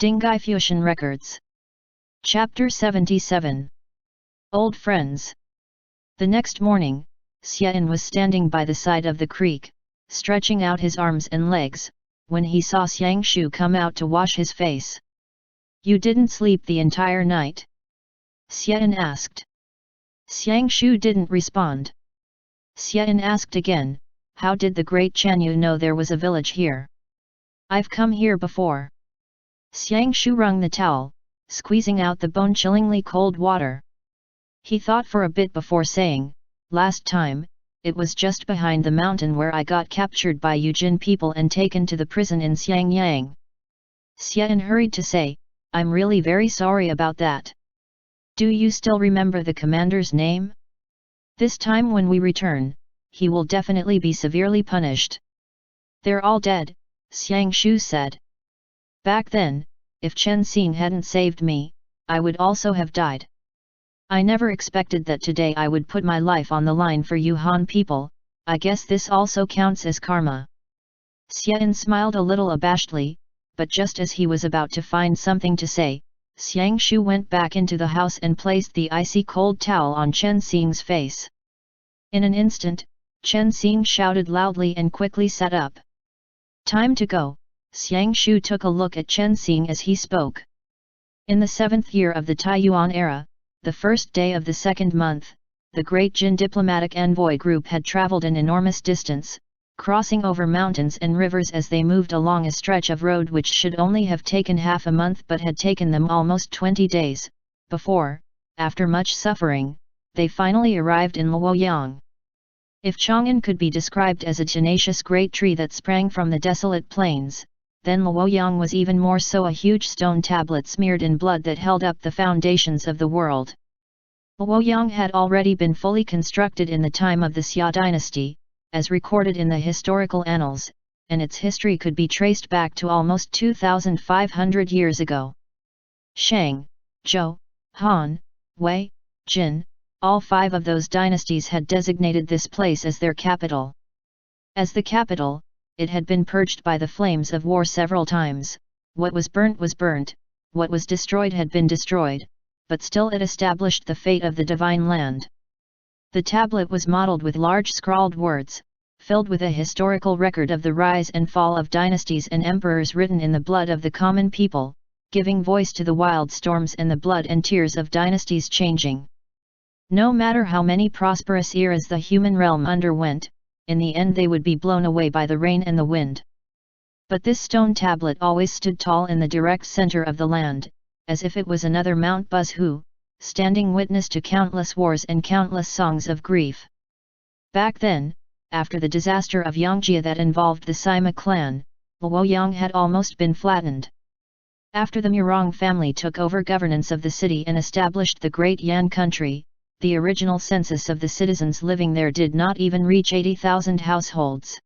Dinghai Fusheng Records. Chapter 77. Old Friends. The next morning, Xian was standing by the side of the creek, stretching out his arms and legs, when he saw Xiang Shu come out to wash his face. "You didn't sleep the entire night?" Xian asked. Xiang Shu didn't respond. Xian asked again, "How did the great Chanyu know there was a village here?" "I've come here before." Xiang Shu wrung the towel, squeezing out the bone-chillingly cold water. He thought for a bit before saying, "Last time, it was just behind the mountain where I got captured by Yujin people and taken to the prison in Xiangyang." Xian hurried to say, "I'm really very sorry about that. Do you still remember the commander's name? This time when we return, he will definitely be severely punished." "They're all dead," Xiang Shu said. "Back then, if Chen Xing hadn't saved me, I would also have died. I never expected that today I would put my life on the line for you Han people. I guess this also counts as karma." Xian smiled a little abashedly, but just as he was about to find something to say, Xiang Shu went back into the house and placed the icy cold towel on Chen Xing's face. In an instant, Chen Xing shouted loudly and quickly sat up. "Time to go." Xiang Shu took a look at Chen Xing as he spoke. In the 7th year of the Taiyuan era, the first day of the 2nd month, the Great Jin diplomatic envoy group had traveled an enormous distance, crossing over mountains and rivers as they moved along a stretch of road which should only have taken half a month but had taken them almost 20 days, before, after much suffering, they finally arrived in Luoyang. If Chang'an could be described as a tenacious great tree that sprang from the desolate plains, then Luoyang was even more so, a huge stone tablet smeared in blood that held up the foundations of the world. Luoyang had already been fully constructed in the time of the Xia dynasty, as recorded in the historical annals, and its history could be traced back to almost 2,500 years ago. Shang, Zhou, Han, Wei, Jin, all 5 of those dynasties had designated this place as their capital. As the capital, it had been purged by the flames of war several times. What was burnt, what was destroyed had been destroyed, but still it established the fate of the divine land. The tablet was modeled with large scrawled words, filled with a historical record of the rise and fall of dynasties and emperors written in the blood of the common people, giving voice to the wild storms and the blood and tears of dynasties changing. No matter how many prosperous eras the human realm underwent, in the end they would be blown away by the rain and the wind. But this stone tablet always stood tall in the direct center of the land, as if it was another Mount Buzhu, standing witness to countless wars and countless songs of grief. Back then, after the disaster of Yongjia that involved the Sima clan, Luoyang had almost been flattened. After the Murong family took over governance of the city and established the Great Yan country, the original census of the citizens living there did not even reach 80,000 households.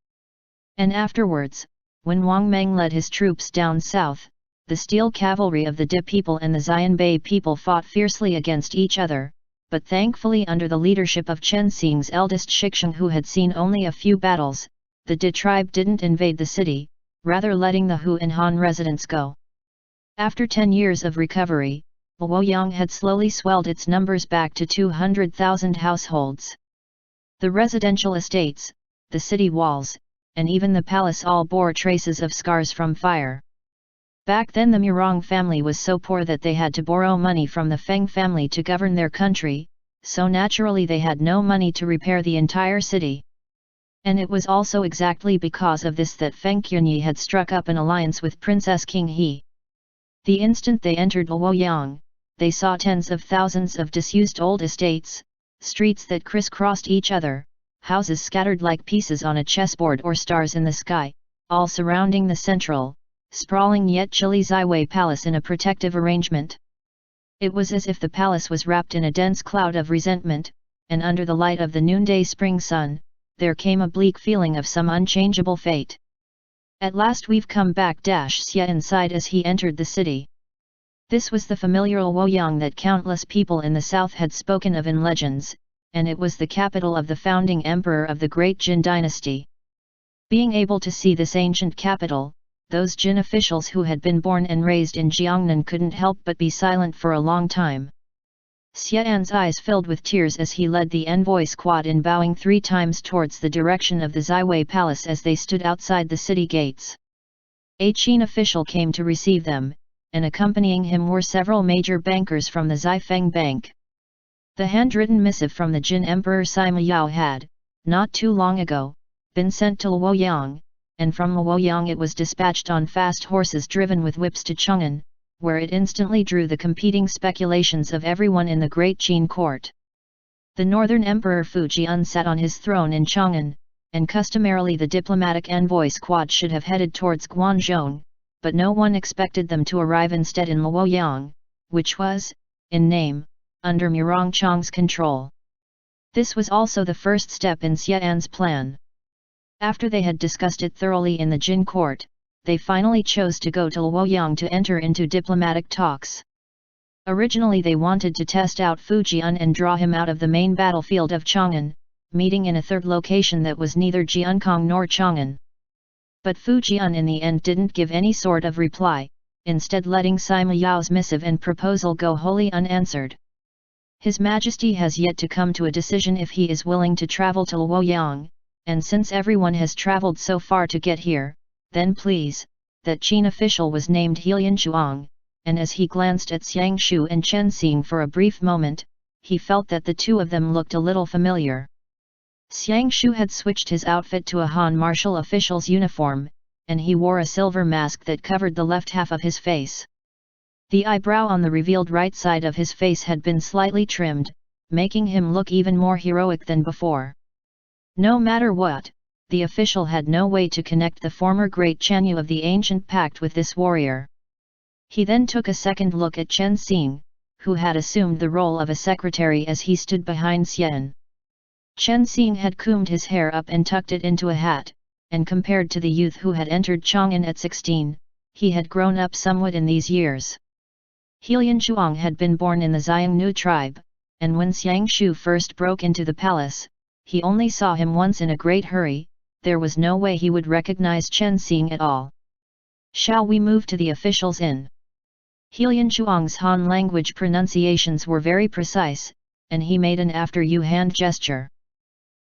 And afterwards, when Wang Meng led his troops down south, the steel cavalry of the De people and the Xianbei people fought fiercely against each other, but thankfully under the leadership of Chen Xing's eldest Shixing, who had seen only a few battles, the De tribe didn't invade the city, rather letting the Hu and Han residents go. After 10 years of recovery, Luoyang had slowly swelled its numbers back to 200,000 households. The residential estates, the city walls, and even the palace all bore traces of scars from fire. Back then the Murong family was so poor that they had to borrow money from the Feng family to govern their country, so naturally they had no money to repair the entire city. And it was also exactly because of this that Feng Tian had struck up an alliance with Princess King He. The instant they entered Luoyang, they saw tens of thousands of disused old estates, streets that crisscrossed each other, houses scattered like pieces on a chessboard or stars in the sky, all surrounding the central, sprawling yet chilly Ziwei Palace in a protective arrangement. It was as if the palace was wrapped in a dense cloud of resentment, and under the light of the noonday spring sun, there came a bleak feeling of some unchangeable fate. "At last we've come back," Xian sighed as he entered the city. This was the familiar Luoyang that countless people in the south had spoken of in legends, and it was the capital of the founding emperor of the Great Jin dynasty. Being able to see this ancient capital, those Jin officials who had been born and raised in Jiangnan couldn't help but be silent for a long time. Xian's eyes filled with tears as he led the envoy squad in bowing 3 times towards the direction of the Ziwei Palace as they stood outside the city gates. A Qin official came to receive them, and accompanying him were several major bankers from the Zifeng Bank. The handwritten missive from the Jin Emperor Sima Yao had, not too long ago, been sent to Luoyang, and from Luoyang it was dispatched on fast horses driven with whips to Chang'an, where it instantly drew the competing speculations of everyone in the great Qin court. The northern emperor Fujian sat on his throne in Chang'an, and customarily the diplomatic envoy squad should have headed towards Guangzhou, but no one expected them to arrive instead in Luoyang, which was, in name, under Murongchang's control. This was also the first step in Xian's plan. After they had discussed it thoroughly in the Jin court, they finally chose to go to Luoyang to enter into diplomatic talks. Originally they wanted to test out Fujian and draw him out of the main battlefield of Chang'an, meeting in a third location that was neither Jiankong nor Chang'an. But Fujian in the end didn't give any sort of reply, instead letting Sima Yao's missive and proposal go wholly unanswered. His Majesty has yet to come to a decision if he is willing to travel to Luoyang, and since everyone has traveled so far to get here, then please, that Qin official was named Heilian Shuang, and as he glanced at Xiang Shu and Chen Xing for a brief moment, he felt that the two of them looked a little familiar. Xiang Shu had switched his outfit to a Han martial official's uniform, and he wore a silver mask that covered the left half of his face. The eyebrow on the revealed right side of his face had been slightly trimmed, making him look even more heroic than before. No matter what, the official had no way to connect the former great Chanyu of the ancient pact with this warrior. He then took a second look at Chen Xing, who had assumed the role of a secretary as he stood behind Xian. Chen Xing had combed his hair up and tucked it into a hat, and compared to the youth who had entered Chang'an at 16, he had grown up somewhat in these years. Heilian Shuang had been born in the Xiongnu tribe, and when Xiang Shu first broke into the palace, he only saw him once in a great hurry. There was no way he would recognize Chen Xing at all. "Shall we move to the officials' inn?" Heilian Shuang's Han language pronunciations were very precise, and he made an after-you hand gesture.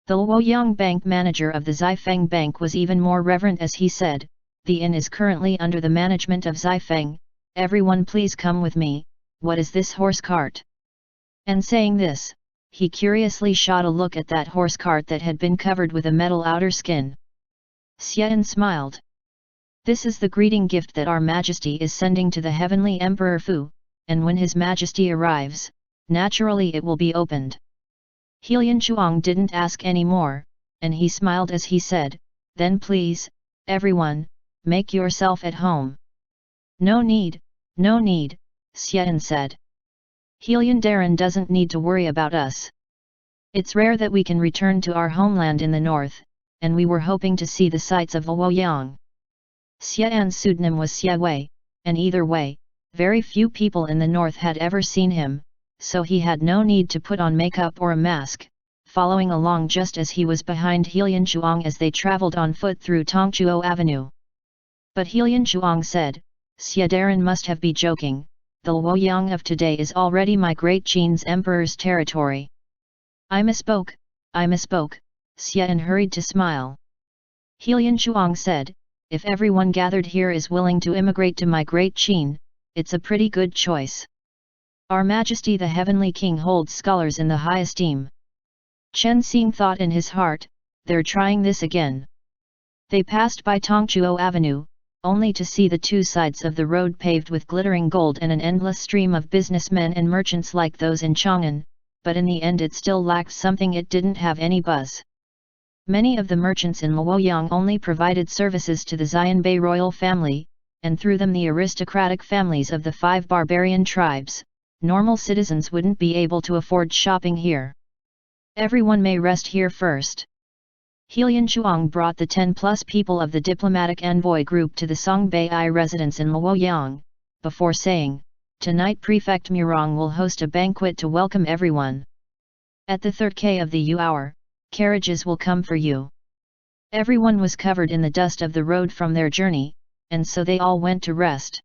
The Luoyang bank manager of the Zifeng Bank was even more reverent as he said, "The inn is currently under the management of Zifeng, everyone please come with me, what is this horse cart?" And saying this, he curiously shot a look at that horse cart that had been covered with a metal outer skin. Xian smiled. "This is the greeting gift that our Majesty is sending to the Heavenly Emperor Fu, and when His Majesty arrives, naturally it will be opened." Heilian Shuang didn't ask any more, and he smiled as he said, "Then please, everyone, make yourself at home." No need, Xian said. "Heilian Darren doesn't need to worry about us. It's rare that we can return to our homeland in the north, and we were hoping to see the sights of Luoyang." Xian's pseudonym was Xie Wei, and either way, very few people in the north had ever seen him, so he had no need to put on makeup or a mask, following along just as he was behind Heilian Shuang as they traveled on foot through Tongchuo Avenue. But Heilian Shuang said, "Xie Darren must have been joking. The Luoyang of today is already my great Qin's emperor's territory." I misspoke, Xian hurried to smile. Heilian Shuang said, "If everyone gathered here is willing to immigrate to my great Qin, it's a pretty good choice. Our Majesty the Heavenly King holds scholars in the high esteem." Chen Xing thought in his heart, "They're trying this again." They passed by Tongchuo Avenue, only to see the two sides of the road paved with glittering gold and an endless stream of businessmen and merchants like those in Chang'an, but in the end it still lacked something, it didn't have any buzz. Many of the merchants in Luoyang only provided services to the Xianbei royal family, and through them the aristocratic families of the 5 barbarian tribes. Normal citizens wouldn't be able to afford shopping here. "Everyone may rest here first." Heilian Shuang brought the 10+ people of the diplomatic envoy group to the Songbei residence in Luoyang, before saying, "Tonight Prefect Murong will host a banquet to welcome everyone. At the 3rd K of the U hour, carriages will come for you." Everyone was covered in the dust of the road from their journey, and so they all went to rest.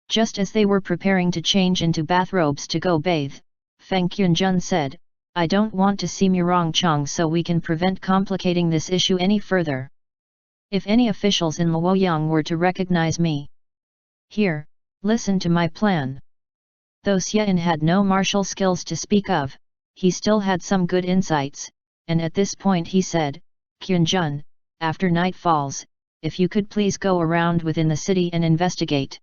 Just as they were preparing to change into bathrobes to go bathe, Feng Qianjun said, I don't want to see Murongchang, so we can prevent complicating this issue any further. If any officials in Luoyang were to recognize me. Here, listen to my plan. Though Xian had no martial skills to speak of, he still had some good insights, and at this point he said, Qianjun, after night falls, if you could please go around within the city and investigate.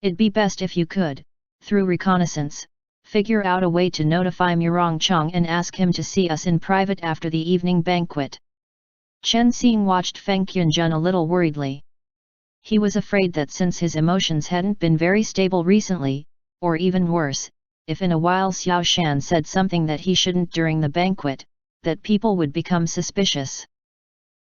It'd be best if you could, through reconnaissance, figure out a way to notify Murongchang and ask him to see us in private after the evening banquet. Chen Xing watched Feng Qianjun a little worriedly. He was afraid that since his emotions hadn't been very stable recently, or even worse, if in a while Xiao Shan said something that he shouldn't during the banquet, that people would become suspicious.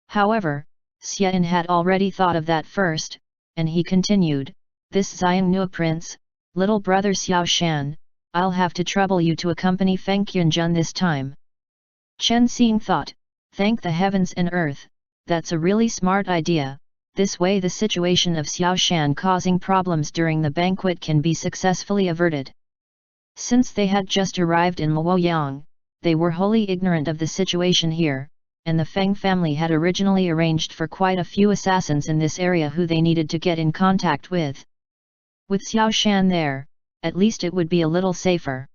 However, Xian had already thought of that first, and he continued, this Xiangnua prince, little brother Xiao Shan, I'll have to trouble you to accompany Feng Qianjun this time. Chen Xing thought, thank the heavens and earth, that's a really smart idea. This way the situation of Xiao Shan causing problems during the banquet can be successfully averted. Since they had just arrived in Luoyang, they were wholly ignorant of the situation here, and the Feng family had originally arranged for quite a few assassins in this area who they needed to get in contact with. With Xiao Shan there, at least it would be a little safer.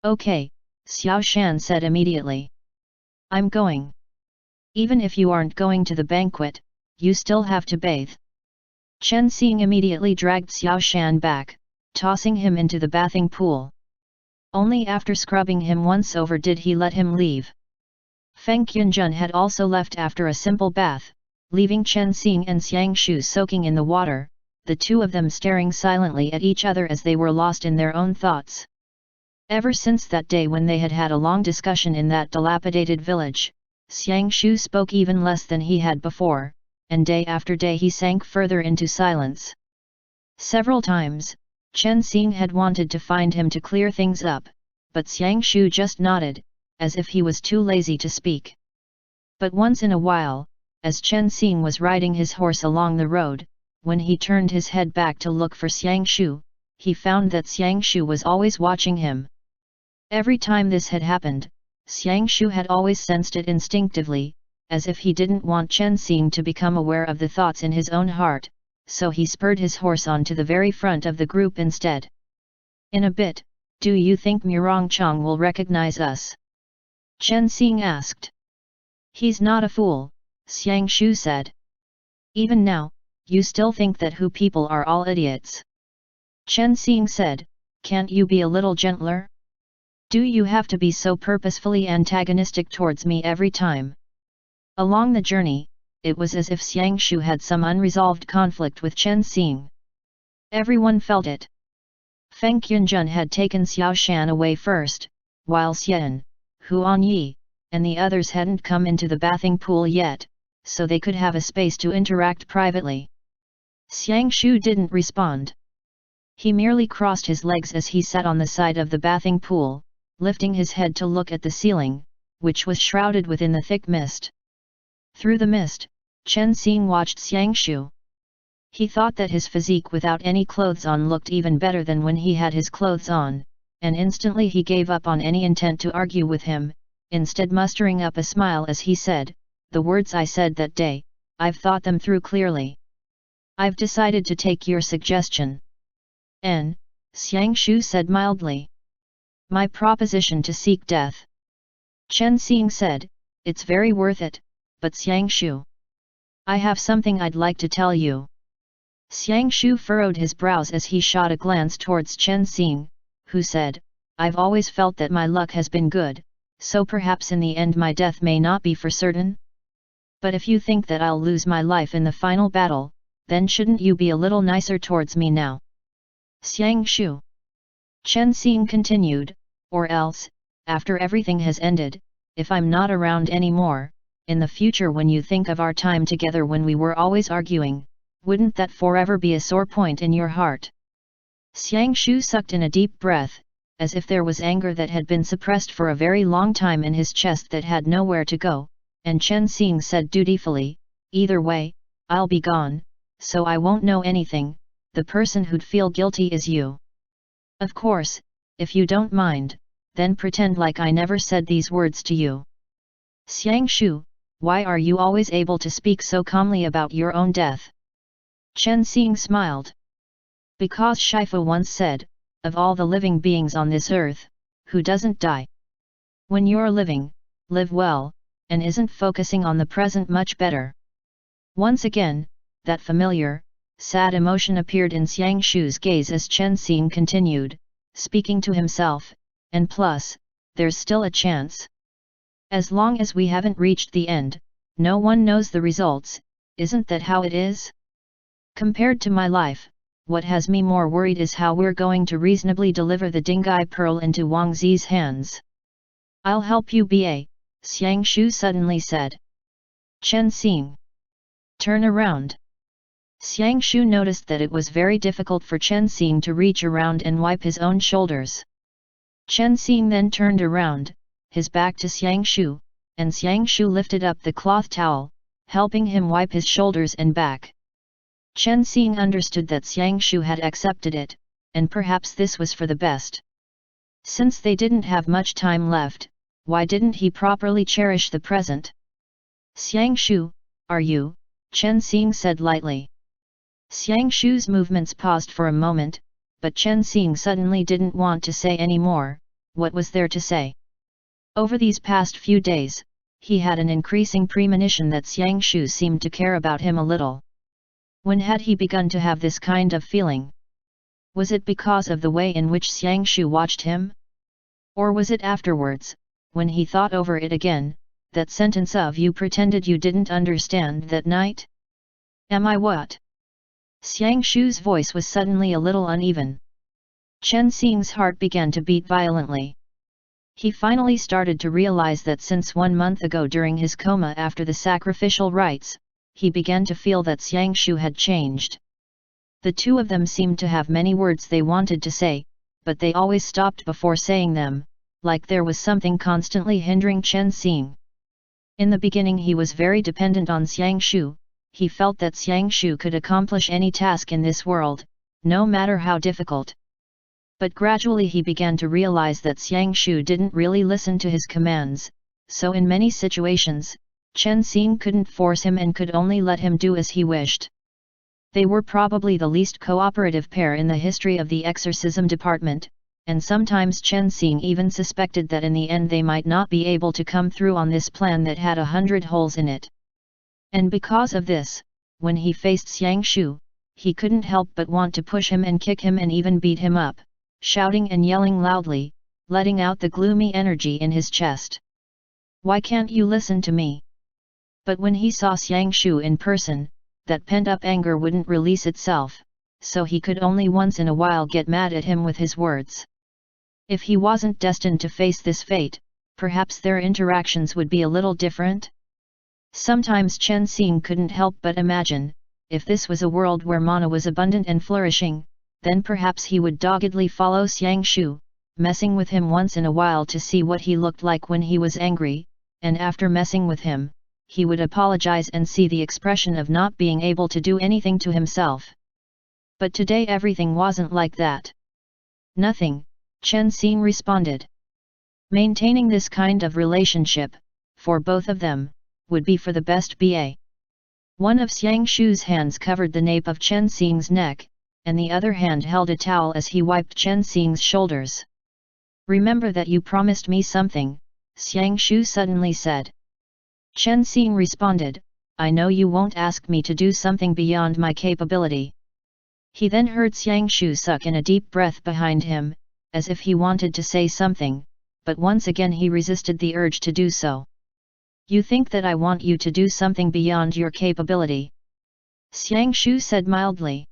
Okay, Xiao Shan said immediately. I'm going. Even if you aren't going to the banquet, you still have to bathe. Chen Xing immediately dragged Xiao Shan back, tossing him into the bathing pool. Only after scrubbing him once over did he let him leave. Feng Qianjun had also left after a simple bath, leaving Chen Xing and Xiang Shu soaking in the water, the two of them staring silently at each other as they were lost in their own thoughts. Ever since that day when they had had a long discussion in that dilapidated village, Xiang Shu spoke even less than he had before, and day after day he sank further into silence. Several times, Chen Xing had wanted to find him to clear things up, but Xiang Shu just nodded, as if he was too lazy to speak. But once in a while, as Chen Xing was riding his horse along the road, when he turned his head back to look for Xiang Shu, he found that Xiang Shu was always watching him. Every time this had happened, Xiang Shu had always sensed it instinctively, as if he didn't want Chen Xing to become aware of the thoughts in his own heart, so he spurred his horse on to the very front of the group instead. In a bit, do you think Murongchang will recognize us? Chen Xing asked. He's not a fool, Xiang Shu said. Even now, you still think that Hu people are all idiots. Chen Xing said, can't you be a little gentler? Do you have to be so purposefully antagonistic towards me every time? Along the journey, it was as if Xiang Shu had some unresolved conflict with Chen Xing. Everyone felt it. Feng Qianjun had taken Xiao Shan away first, while Xian, Huan Yi, and the others hadn't come into the bathing pool yet, so they could have a space to interact privately. Xiang Shu didn't respond. He merely crossed his legs as he sat on the side of the bathing pool, lifting his head to look at the ceiling, which was shrouded within the thick mist. Through the mist, Chen Xing watched Xiang Shu. He thought that his physique without any clothes on looked even better than when he had his clothes on, and instantly he gave up on any intent to argue with him, instead mustering up a smile as he said, the words I said that day, I've thought them through clearly. I've decided to take your suggestion. Xiang Shu said mildly. My proposition to seek death. Chen Xing said, it's very worth it, but Xiang Shu, I have something I'd like to tell you. Xiang Shu furrowed his brows as he shot a glance towards Chen Xing, who said, I've always felt that my luck has been good, so perhaps in the end my death may not be for certain? But if you think that I'll lose my life in the final battle, then shouldn't you be a little nicer towards me now? Xiang Shu. Chen Xing continued, or else, after everything has ended, if I'm not around anymore, in the future when you think of our time together when we were always arguing, wouldn't that forever be a sore point in your heart? Xiang Shu sucked in a deep breath, as if there was anger that had been suppressed for a very long time in his chest that had nowhere to go, and Chen Xing said dutifully, either way, I'll be gone, so I won't know anything. The person who'd feel guilty is you. Of course, if you don't mind, then pretend like I never said these words to you. Xiang Shu, why are you always able to speak so calmly about your own death? Chen Xing smiled. Because Shifu once said, of all the living beings on this earth, who doesn't die? When you're living, live well, and isn't focusing on the present much better. Once again, that familiar, sad emotion appeared in Xiang Shu's gaze as Chen Xing continued, speaking to himself, and plus, there's still a chance. As long as we haven't reached the end, no one knows the results, isn't that how it is? Compared to my life, what has me more worried is how we're going to reasonably deliver the Dinghai pearl into Wang Zi's hands. I'll help you ba, Xiang Shu suddenly said. Chen Xing. Turn around. Xiang Shu noticed that it was very difficult for Chen Xing to reach around and wipe his own shoulders. Chen Xing then turned around, his back to Xiang Shu, and Xiang Shu lifted up the cloth towel, helping him wipe his shoulders and back. Chen Xing understood that Xiang Shu had accepted it, and perhaps this was for the best. Since they didn't have much time left, why didn't he properly cherish the present? Xiang Shu, are you? Chen Xing said lightly. Xiang Shu's movements paused for a moment, but Chen Xing suddenly didn't want to say any more. What was there to say? Over these past few days, he had an increasing premonition that Xiang Shu seemed to care about him a little. When had he begun to have this kind of feeling? Was it because of the way in which Xiang Shu watched him? Or was it afterwards, when he thought over it again, that sentence of "you pretended you didn't understand that night"? Am I what? Xiang Shu's voice was suddenly a little uneven. Chen Xing's heart began to beat violently. He finally started to realize that since 1 month ago during his coma after the sacrificial rites, he began to feel that Xiang Shu had changed. The two of them seemed to have many words they wanted to say, but they always stopped before saying them, like there was something constantly hindering Chen Xing. In the beginning he was very dependent on Xiang Shu. He felt that Xiang Shu could accomplish any task in this world, no matter how difficult. But gradually he began to realize that Xiang Shu didn't really listen to his commands, so in many situations, Chen Xing couldn't force him and could only let him do as he wished. They were probably the least cooperative pair in the history of the exorcism department, and sometimes Chen Xing even suspected that in the end they might not be able to come through on this plan that had 100 holes in it. And because of this, when he faced Xiang Shu, he couldn't help but want to push him and kick him and even beat him up, shouting and yelling loudly, letting out the gloomy energy in his chest. Why can't you listen to me? But when he saw Xiang Shu in person, that pent-up anger wouldn't release itself, so he could only once in a while get mad at him with his words. If he wasn't destined to face this fate, perhaps their interactions would be a little different? Sometimes Chen Xing couldn't help but imagine, if this was a world where mana was abundant and flourishing, then perhaps he would doggedly follow Xiang Shu, messing with him once in a while to see what he looked like when he was angry, and after messing with him, he would apologize and see the expression of not being able to do anything to himself. But today everything wasn't like that. Nothing, Chen Xing responded. Maintaining this kind of relationship, for both of them, would be for the best ba. One of Xiang Shu's hands covered the nape of Chen Xing's neck, and the other hand held a towel as he wiped Chen Xing's shoulders. Remember that you promised me something, Xiang Shu suddenly said. Chen Xing responded, I know you won't ask me to do something beyond my capability. He then heard Xiang Shu suck in a deep breath behind him, as if he wanted to say something, but once again he resisted the urge to do so. You think that I want you to do something beyond your capability? Xiang Shu said mildly.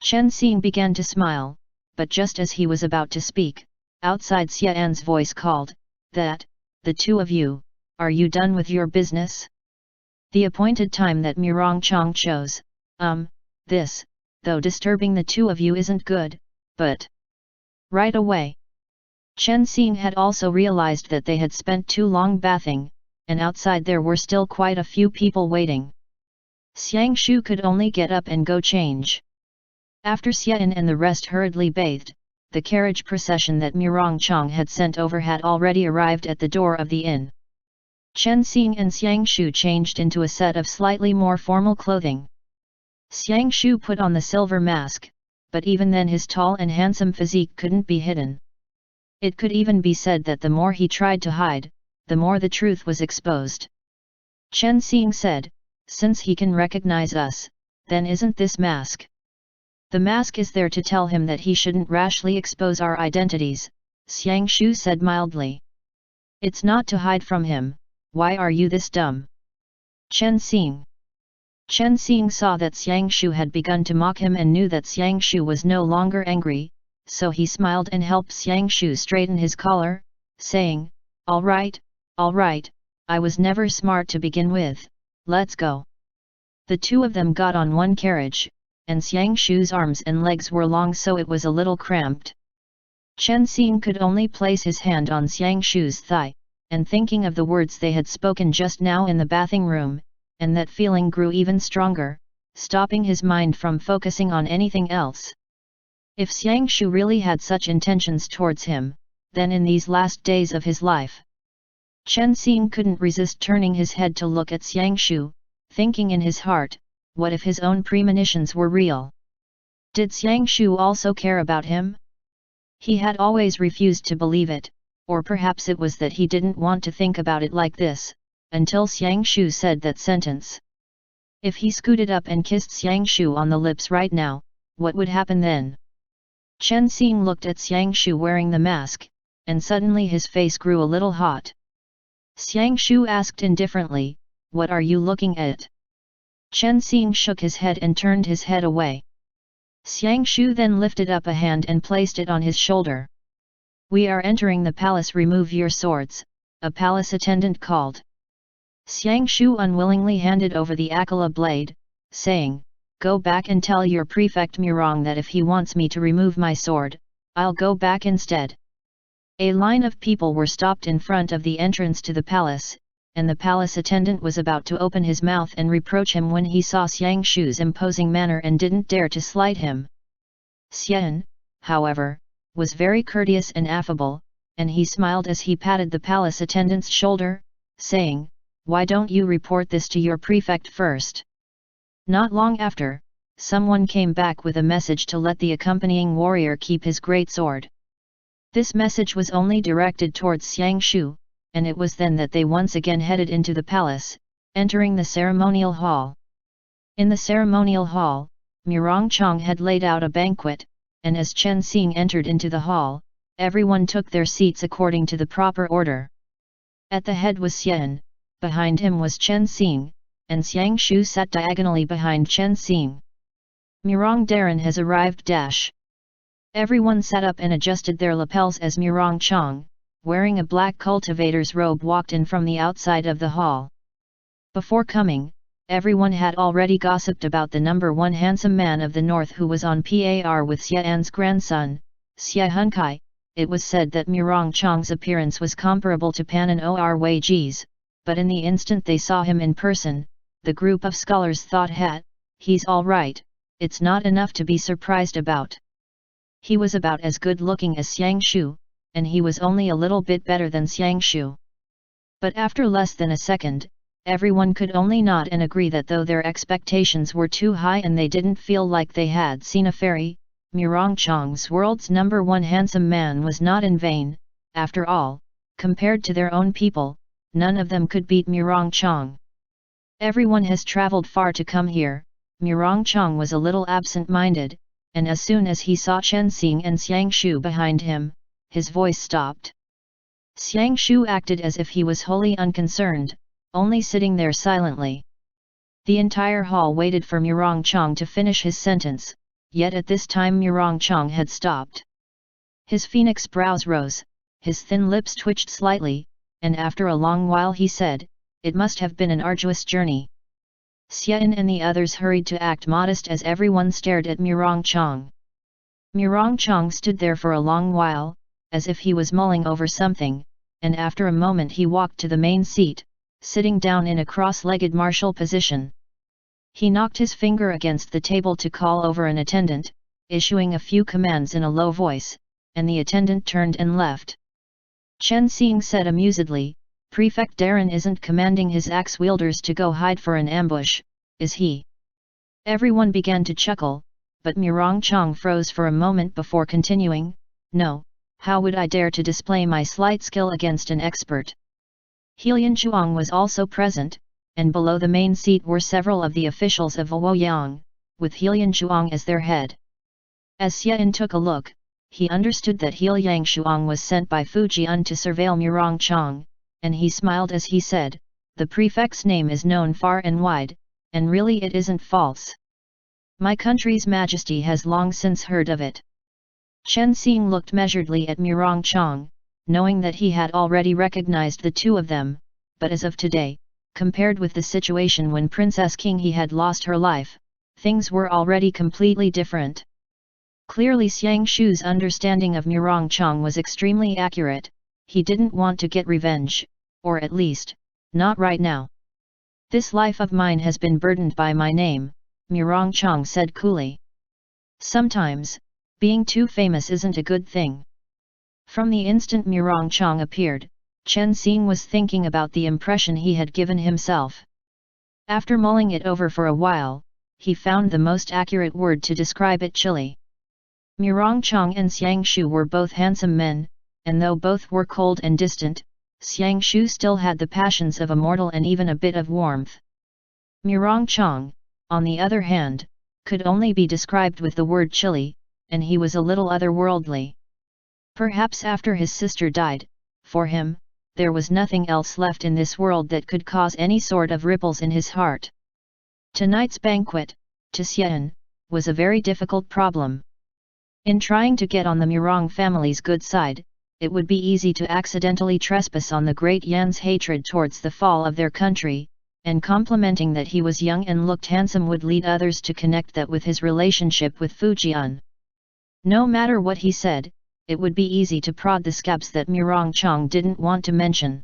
Chen Xing began to smile, but just as he was about to speak, outside Xian's voice called, that, the two of you, are you done with your business? The appointed time that Murong Chong chose, this, though disturbing the two of you isn't good, but... Right away. Chen Xing had also realized that they had spent too long bathing, and outside there were still quite a few people waiting. Xiang Shu could only get up and go change. After Xian and the rest hurriedly bathed, the carriage procession that Mirong Chong had sent over had already arrived at the door of the inn. Chen Xing and Xiang Shu changed into a set of slightly more formal clothing. Xiang Shu put on the silver mask, but even then his tall and handsome physique couldn't be hidden. It could even be said that the more he tried to hide, the more the truth was exposed. Chen Xing said, "Since he can recognize us, then isn't this mask? The mask is there to tell him that he shouldn't rashly expose our identities," Xiang Shu said mildly. "It's not to hide from him, why are you this dumb?" Chen Xing saw that Xiang Shu had begun to mock him and knew that Xiang Shu was no longer angry, so he smiled and helped Xiang Shu straighten his collar, saying, all right, I was never smart to begin with, let's go." The two of them got on one carriage, and Xiang Shu's arms and legs were long so it was a little cramped. Chen Xing could only place his hand on Xiang Shu's thigh, and thinking of the words they had spoken just now in the bathing room, and that feeling grew even stronger, stopping his mind from focusing on anything else. If Xiang Shu really had such intentions towards him, then in these last days of his life. Chen Xing couldn't resist turning his head to look at Xiang Shu, thinking in his heart, what if his own premonitions were real? Did Xiang Shu also care about him? He had always refused to believe it, or perhaps it was that he didn't want to think about it like this, until Xiang Shu said that sentence. If he scooted up and kissed Xiang Shu on the lips right now, what would happen then? Chen Xing looked at Xiang Shu wearing the mask, and suddenly his face grew a little hot. Xiang Shu asked indifferently, "What are you looking at?" Chen Xing shook his head and turned his head away. Xiang Shu then lifted up a hand and placed it on his shoulder. "We are entering the palace, remove your swords," a palace attendant called. Xiang Shu unwillingly handed over the Akala blade, saying, "Go back and tell your prefect Mirong that if he wants me to remove my sword, I'll go back instead." A line of people were stopped in front of the entrance to the palace, and the palace attendant was about to open his mouth and reproach him when he saw Xiang Shu's imposing manner and didn't dare to slight him. Xian, however, was very courteous and affable, and he smiled as he patted the palace attendant's shoulder, saying, "Why don't you report this to your prefect first?" Not long after, someone came back with a message to let the accompanying warrior keep his great sword. This message was only directed towards Xiang Shu, and it was then that they once again headed into the palace, entering the ceremonial hall. In the ceremonial hall, Mirong Chong had laid out a banquet, and as Chen Xing entered into the hall, everyone took their seats according to the proper order. At the head was Xian, behind him was Chen Xing, and Xiang Shu sat diagonally behind Chen Xing. Mirong Darren has arrived. Everyone sat up and adjusted their lapels as Mirong Chong, wearing a black cultivator's robe, walked in from the outside of the hall. Before coming, everyone had already gossiped about the number one handsome man of the north who was on par with Xian's grandson, Xia Hunkai. It was said that Mirong Chong's appearance was comparable to Pan and Or Wei Ji's, but in the instant they saw him in person, the group of scholars thought, he's all right, it's not enough to be surprised about. He was about as good looking as Xiang Shu, and he was only a little bit better than Xiang Shu. But after less than a second, everyone could only nod and agree that though their expectations were too high and they didn't feel like they had seen a fairy, Mirong Chong's world's number one handsome man was not in vain. After all, compared to their own people, none of them could beat Mirong Chong. Everyone has traveled far to come here. Mirong Chong was a little absent-minded, and as soon as he saw Chen Xing and Xiang Shu behind him, his voice stopped. Xiang Shu acted as if he was wholly unconcerned, only sitting there silently. The entire hall waited for Mirong Chong to finish his sentence, yet at this time Mirong Chong had stopped. His phoenix brows rose, his thin lips twitched slightly, and after a long while he said, "It must have been an arduous journey." Xian and the others hurried to act modest as everyone stared at Mirong Chong. Mirong Chong stood there for a long while, as if he was mulling over something, and after a moment he walked to the main seat, sitting down in a cross-legged martial position. He knocked his finger against the table to call over an attendant, issuing a few commands in a low voice, and the attendant turned and left. Chen Xing said amusedly, "Prefect Darren isn't commanding his axe-wielders to go hide for an ambush, is he?" Everyone began to chuckle, but Murong Chong froze for a moment before continuing, "No, how would I dare to display my slight skill against an expert?" Heilian Chuang was also present, and below the main seat were several of the officials of Luoyang, with Heilian Chuang as their head. As Xian took a look, he understood that Heilian Chuang was sent by Fujian to surveil Murong Chong, and he smiled as he said, "The prefect's name is known far and wide, and really it isn't false. My country's majesty has long since heard of it." Chen Xing looked measuredly at Murong Chong, knowing that he had already recognized the two of them, but as of today, compared with the situation when Princess Qinghe had lost her life, things were already completely different. Clearly Xiang Shu's understanding of Murong Chong was extremely accurate. He didn't want to get revenge, or at least, not right now. "This life of mine has been burdened by my name," Murong Chong said coolly. "Sometimes, being too famous isn't a good thing." From the instant Murong Chong appeared, Chen Xing was thinking about the impression he had given himself. After mulling it over for a while, he found the most accurate word to describe it: chilly. Murong Chong and Xiang Shu were both handsome men, and though both were cold and distant, Xiang Shu still had the passions of a mortal and even a bit of warmth. Murong Chong, on the other hand, could only be described with the word chilly, and he was a little otherworldly. Perhaps after his sister died, for him, there was nothing else left in this world that could cause any sort of ripples in his heart. Tonight's banquet, to Xian, was a very difficult problem. In trying to get on the Murong family's good side, it would be easy to accidentally trespass on the great Yan's hatred towards the fall of their country, and complimenting that he was young and looked handsome would lead others to connect that with his relationship with Fujian. No matter what he said, it would be easy to prod the scabs that Murong Chong didn't want to mention.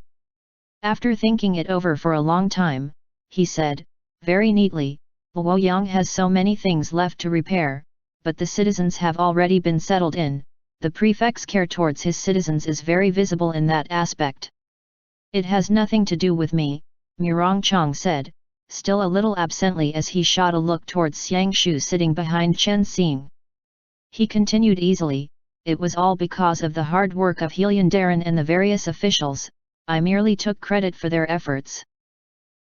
After thinking it over for a long time, he said, very neatly, "Luoyang has so many things left to repair, but the citizens have already been settled in. The prefect's care towards his citizens is very visible in that aspect." "It has nothing to do with me," Murong Chong said, still a little absently as he shot a look towards Xiang Shu sitting behind Chen Xing. He continued easily, "It was all because of the hard work of Heilian Darren and the various officials. I merely took credit for their efforts."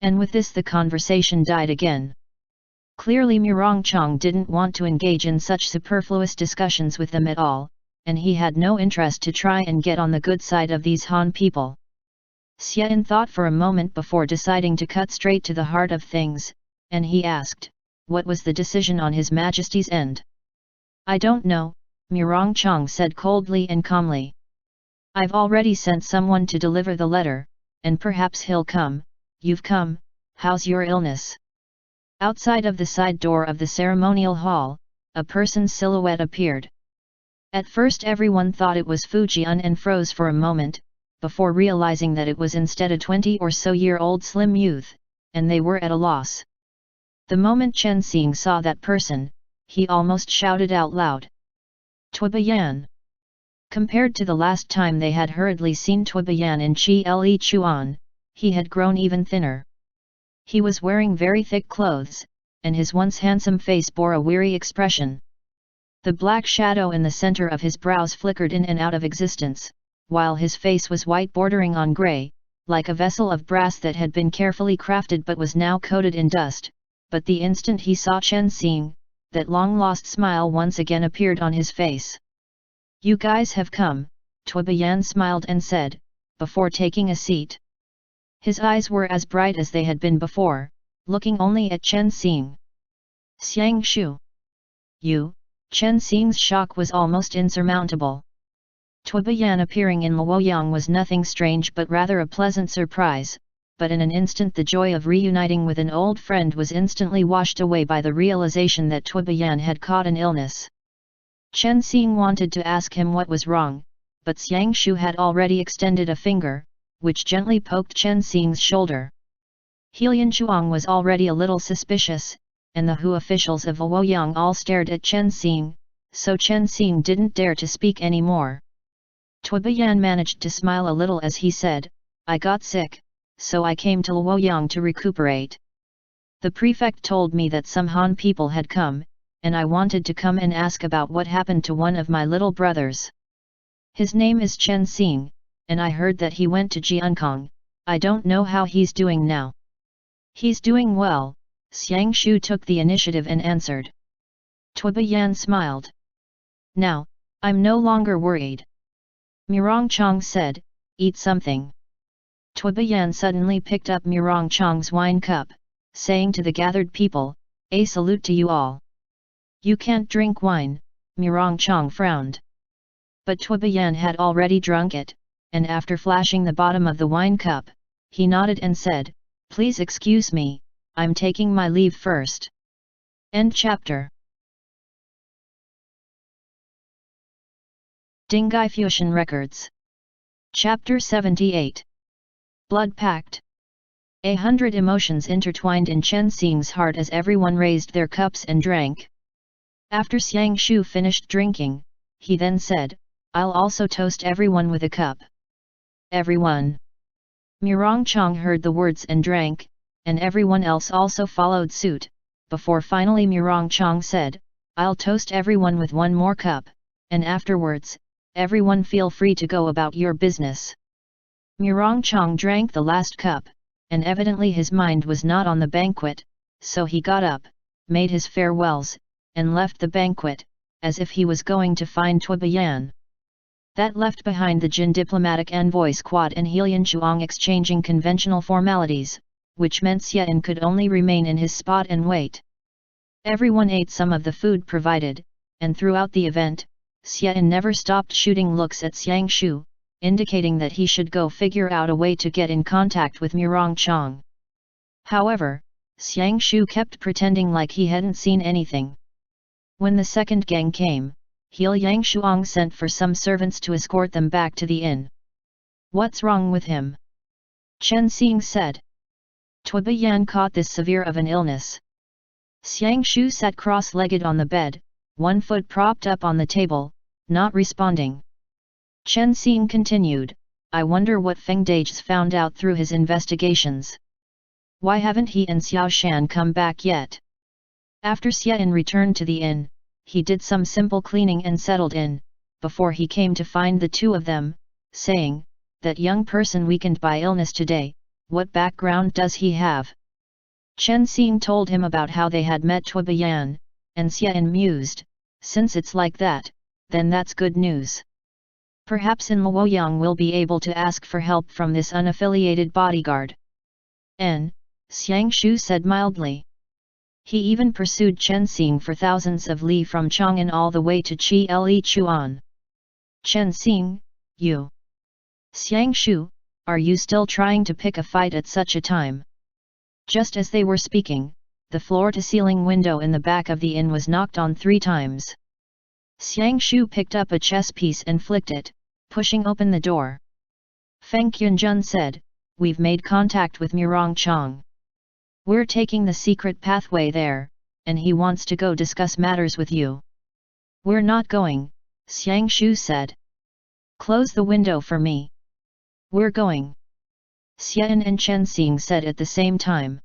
And with this the conversation died again. Clearly Murong Chong didn't want to engage in such superfluous discussions with them at all, and he had no interest to try and get on the good side of these Han people. Xian thought for a moment before deciding to cut straight to the heart of things, and he asked, "What was the decision on His Majesty's end?" "I don't know," Murong Chong said coldly and calmly. "I've already sent someone to deliver the letter, and perhaps he'll come. You've come, how's your illness?" Outside of the side door of the ceremonial hall, a person's silhouette appeared. At first everyone thought it was Fujian and froze for a moment, before realizing that it was instead a 20-or-so-year-old slim youth, and they were at a loss. The moment Chen Xing saw that person, he almost shouted out loud, "Tuibayan!" Compared to the last time they had hurriedly seen Tuibayan in Chi Le Chuan, he had grown even thinner. He was wearing very thick clothes, and his once handsome face bore a weary expression. The black shadow in the center of his brows flickered in and out of existence, while his face was white bordering on grey, like a vessel of brass that had been carefully crafted but was now coated in dust. But the instant he saw Chen Xing, that long-lost smile once again appeared on his face. "You guys have come," Tuibayan smiled and said, before taking a seat. His eyes were as bright as they had been before, looking only at Chen Xing. "Xiang Shu! You?" Chen Xing's shock was almost insurmountable. Tuibayan appearing in Luoyang was nothing strange but rather a pleasant surprise, but in an instant the joy of reuniting with an old friend was instantly washed away by the realization that Tuibayan had caught an illness. Chen Xing wanted to ask him what was wrong, but Xiang Shu had already extended a finger, which gently poked Chen Xing's shoulder. Heilian Chuang was already a little suspicious, and the Hu officials of Luoyang all stared at Chen Xing, so Chen Xing didn't dare to speak any more. Tuobian managed to smile a little as he said, I got sick, so I came to Luoyang to recuperate. The prefect told me that some Han people had come, and I wanted to come and ask about what happened to one of my little brothers. His name is Chen Xing, and I heard that he went to Jiankong. I don't know how he's doing now. He's doing well, Xiang Shu took the initiative and answered. Tuobian smiled. Now, I'm no longer worried. Mirong Chong said, eat something. Tuobian suddenly picked up Mirong Chong's wine cup, saying to the gathered people, a salute to you all. You can't drink wine, Mirong Chong frowned. But Tuobian had already drunk it, and after flashing the bottom of the wine cup, he nodded and said, please excuse me, I'm taking my leave first. End chapter. Dinghai Fusheng Records. Chapter 78. Blood Pact. 100 emotions intertwined in Chen Xing's heart as everyone raised their cups and drank. After Xiang Shu finished drinking, he then said, I'll also toast everyone with a cup. Everyone. Mirong Chong heard the words and drank, and everyone else also followed suit, before finally Mirong Chong said, I'll toast everyone with one more cup, and afterwards, everyone feel free to go about your business. Mirong Chong drank the last cup, and evidently his mind was not on the banquet, so he got up, made his farewells, and left the banquet, as if he was going to find Tuobian. That left behind the Jin diplomatic envoys Quad and Helian Chuang exchanging conventional formalities, which meant Xian could only remain in his spot and wait. Everyone ate some of the food provided, and throughout the event, Xian never stopped shooting looks at Xiang Shu, indicating that he should go figure out a way to get in contact with Mirong Chong. However, Xiang Shu kept pretending like he hadn't seen anything. When the second gang came, Heliang Shuang sent for some servants to escort them back to the inn. What's wrong with him? Chen Xing said. Tuobian caught this severe of an illness. Xiang Shu sat cross-legged on the bed, one foot propped up on the table, not responding. Chen Xing continued, I wonder what Feng Dages found out through his investigations. Why haven't he and Xiao Shan come back yet? After Xian returned to the inn, he did some simple cleaning and settled in, before he came to find the two of them, saying, that young person weakened by illness today, what background does he have? Chen Xing told him about how they had met Tuobian, and Xian mused, since it's like that, then that's good news. Perhaps in Luoyang we'll be able to ask for help from this unaffiliated bodyguard. Xiang Shu said mildly. He even pursued Chen Xing for thousands of li from Chang'an all the way to Chi Le Chuan. Chen Xing, you. Xiang Shu, are you still trying to pick a fight at such a time? Just as they were speaking, the floor-to-ceiling window in the back of the inn was knocked on 3 times. Xiang Shu picked up a chess piece and flicked it, pushing open the door. Feng Yunjun said, we've made contact with Mirong Chong. We're taking the secret pathway there, and he wants to go discuss matters with you. We're not going, Xiang Shu said. Close the window for me. We're going. Xian and Chen Xing said at the same time.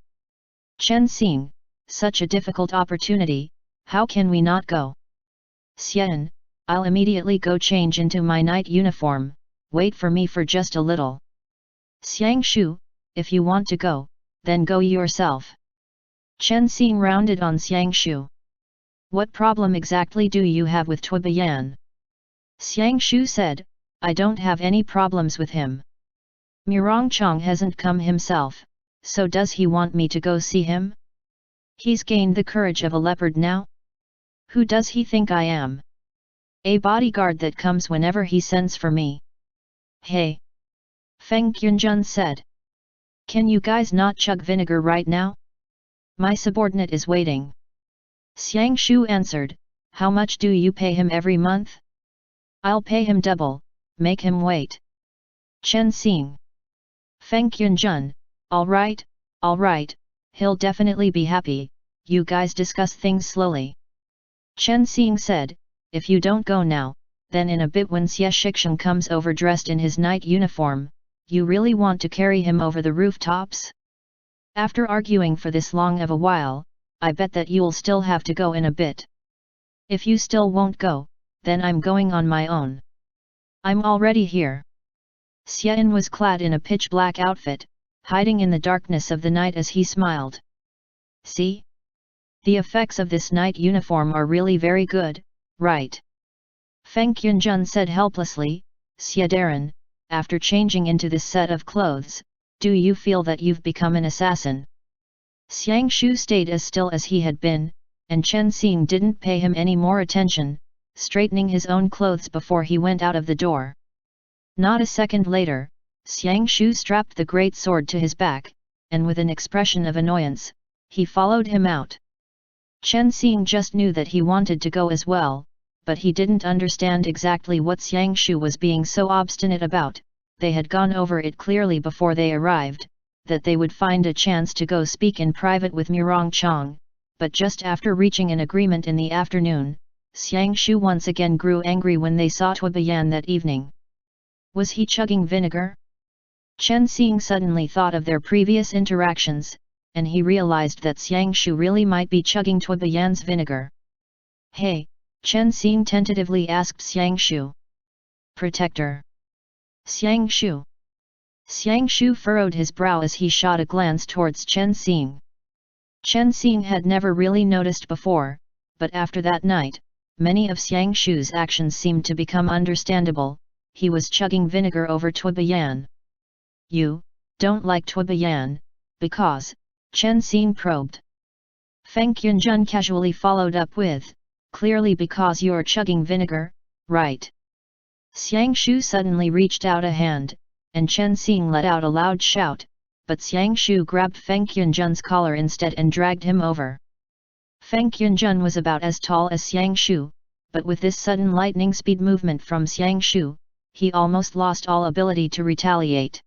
Chen Xing, such a difficult opportunity, how can we not go? Xian, I'll immediately go change into my night uniform, wait for me for just a little. Xiang Shu, if you want to go, then go yourself. Chen Xing rounded on Xiang Shu. What problem exactly do you have with Tuobian? Xiang Shu said, I don't have any problems with him. Mirong Chong hasn't come himself, so does he want me to go see him? He's gained the courage of a leopard now? Who does he think I am? A bodyguard that comes whenever he sends for me. Hey! Feng Yunjun said. Can you guys not chug vinegar right now? My subordinate is waiting. Xiang Shu answered, how much do you pay him every month? I'll pay him double, make him wait. Chen Xing. Feng Yunjun, all right, he'll definitely be happy, you guys discuss things slowly. Chen Xing said, if you don't go now, then in a bit when Xie Shixiang comes over dressed in his night uniform, you really want to carry him over the rooftops? After arguing for this long of a while, I bet that you'll still have to go in a bit. If you still won't go, then I'm going on my own. I'm already here. Xian was clad in a pitch-black outfit, hiding in the darkness of the night as he smiled. See? The effects of this night uniform are really very good, right? Feng Yunjun said helplessly, Xie Darren, after changing into this set of clothes, do you feel that you've become an assassin? Xiang Shu stayed as still as he had been, and Chen Xing didn't pay him any more attention, straightening his own clothes before he went out of the door. Not a second later, Xiang Shu strapped the great sword to his back, and with an expression of annoyance, he followed him out. Chen Xing just knew that he wanted to go as well, but he didn't understand exactly what Xiang Shu was being so obstinate about. They had gone over it clearly before they arrived, that they would find a chance to go speak in private with Murong Chang, but just after reaching an agreement in the afternoon, Xiang Shu once again grew angry when they saw Tui Bian that evening. Was he chugging vinegar? Chen Xing suddenly thought of their previous interactions, and he realized that Xiang Shu really might be chugging Tui Bian's vinegar. Hey, Chen Xing tentatively asked Xiang Shu. Protector. Xiang Shu. Xiang Shu furrowed his brow as he shot a glance towards Chen Xing. Chen Xing had never really noticed before, but after that night, many of Xiang Shu's actions seemed to become understandable. He was chugging vinegar over Tui Bian. You don't like Tui Bian, because, Chen Xing probed. Feng Yunjun casually followed up with, clearly because you're chugging vinegar, right? Xiang Shu suddenly reached out a hand, and Chen Xing let out a loud shout, but Xiang Shu grabbed Feng Yunjun's collar instead and dragged him over. Feng Yunjun was about as tall as Xiang Shu, but with this sudden lightning speed movement from Xiang Shu, he almost lost all ability to retaliate.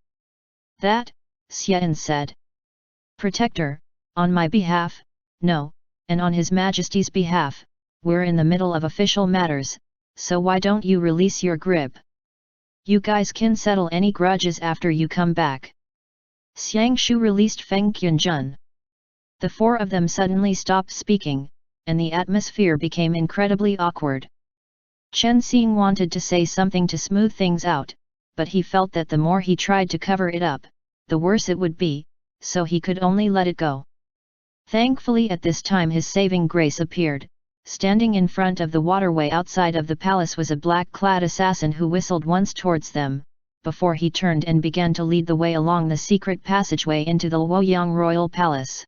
That, Xian said. Protector, on my behalf, no, and on His Majesty's behalf, we're in the middle of official matters, so why don't you release your grip? You guys can settle any grudges after you come back. Xiang Shu released Feng Yunjun. The four of them suddenly stopped speaking, and the atmosphere became incredibly awkward. Chen Xing wanted to say something to smooth things out, but he felt that the more he tried to cover it up, the worse it would be, so he could only let it go. Thankfully at this time his saving grace appeared. Standing in front of the waterway outside of the palace was a black-clad assassin who whistled once towards them, before he turned and began to lead the way along the secret passageway into the Luoyang royal palace.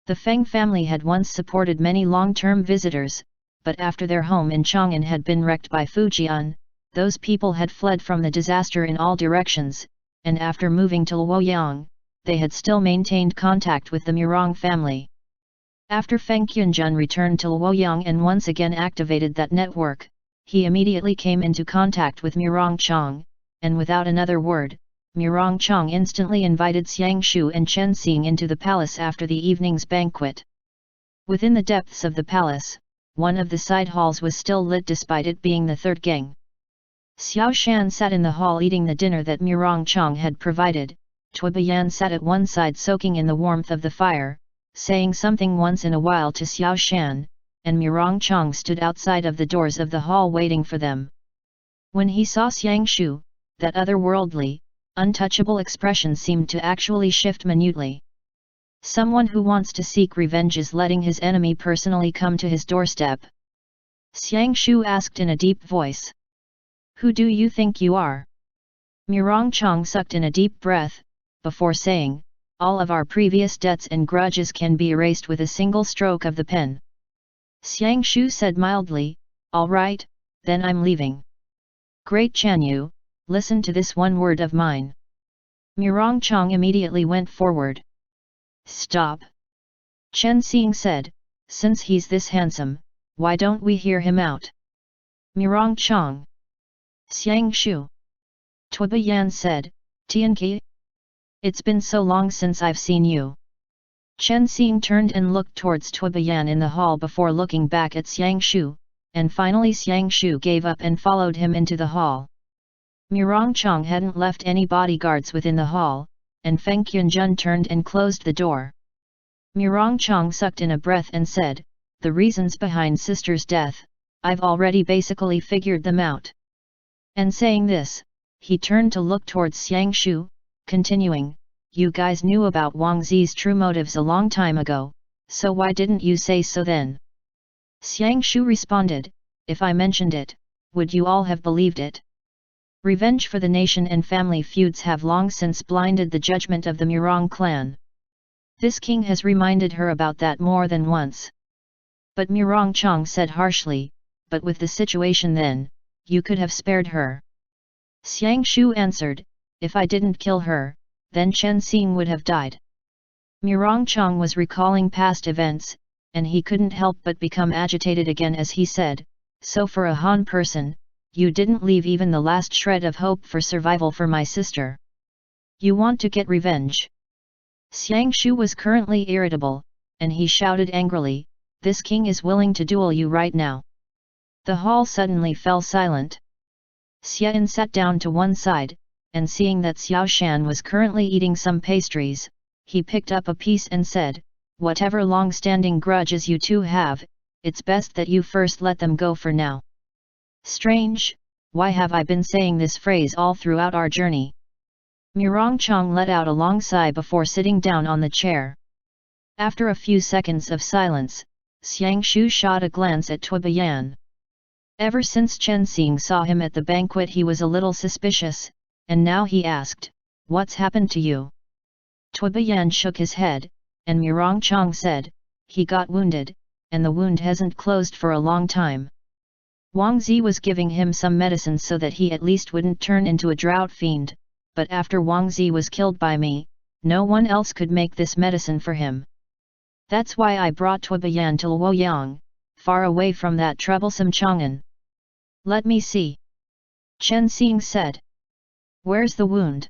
The Feng family had once supported many long-term visitors, but after their home in Chang'an had been wrecked by Fujian, those people had fled from the disaster in all directions, and after moving to Luoyang, they had still maintained contact with the Murong family. After Feng Yunjun returned to Luoyang and once again activated that network, he immediately came into contact with Murong Chang, and without another word, Murong Chang instantly invited Xiang Shu and Chen Xing into the palace after the evening's banquet. Within the depths of the palace, one of the side halls was still lit despite it being the third gang. Xiao Shan sat in the hall eating the dinner that Murong Chang had provided. Tui Bian sat at one side soaking in the warmth of the fire, saying something once in a while to Xiao Shan, and Murong Chang stood outside of the doors of the hall waiting for them. When he saw Xiang Shu, that otherworldly, untouchable expression seemed to actually shift minutely. Someone who wants to seek revenge is letting his enemy personally come to his doorstep. Xiang Shu asked in a deep voice. Who do you think you are? Murong Chang sucked in a deep breath, before saying, all of our previous debts and grudges can be erased with a single stroke of the pen. Xiang Shu said mildly, all right, then I'm leaving. Great Chanyu, listen to this one word of mine. Murong Chang immediately went forward. Stop. Chen Xing said, since he's this handsome, why don't we hear him out? Murong Chang. Xiang Shu. Tui Bian said, Tianqi? It's been so long since I've seen you. Chen Xing turned and looked towards Tuibayan in the hall before looking back at Xiang Shu, and finally Xiang Shu gave up and followed him into the hall. Murong Chong hadn't left any bodyguards within the hall, and Feng Qianjun turned and closed the door. Murong Chong sucked in a breath and said, "The reasons behind sister's death, I've already basically figured them out." And saying this, he turned to look towards Xiang Shu, continuing, "You guys knew about Wang Zi's true motives a long time ago, so why didn't you say so then?" Xiang Shu responded, "If I mentioned it, would you all have believed it? Revenge for the nation and family feuds have long since blinded the judgment of the Murong clan. This king has reminded her about that more than once." But Murong Chong said harshly, "But with the situation then, you could have spared her." Xiang Shu answered, "If I didn't kill her, then Chen Xing would have died." Murong Chong was recalling past events, and he couldn't help but become agitated again as he said, "So for a Han person, you didn't leave even the last shred of hope for survival for my sister. You want to get revenge." Xiang Shu was currently irritable, and he shouted angrily, "This king is willing to duel you right now." The hall suddenly fell silent. Xian sat down to one side, and seeing that Xiao Shan was currently eating some pastries, he picked up a piece and said, "Whatever long-standing grudges you two have, it's best that you first let them go for now." Strange, why have I been saying this phrase all throughout our journey? Murong Chong let out a long sigh before sitting down on the chair. After a few seconds of silence, Xiang Shu shot a glance at Tuibayan. Ever since Chen Xing saw him at the banquet he was a little suspicious, and now he asked, "What's happened to you?" Tuibayan shook his head, and Murong Chong said, "He got wounded, and the wound hasn't closed for a long time. Wang Zi was giving him some medicine so that he at least wouldn't turn into a drought fiend, but after Wang Zi was killed by me, no one else could make this medicine for him. That's why I brought Tuibayan to Luoyang, far away from that troublesome Chang'an." "Let me see," Chen Xing said. "Where's the wound?"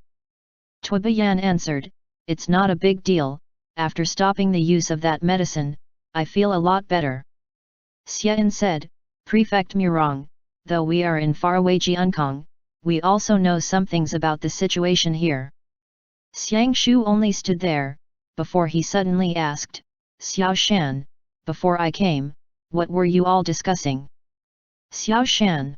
Tuibayan answered, "It's not a big deal, after stopping the use of that medicine, I feel a lot better." Xian said, "Prefect Murong, though we are in faraway Jiankong, we also know some things about the situation here." Xiang Shu only stood there, before he suddenly asked, "Xiao Shan, before I came, what were you all discussing?" "Xiao Shan."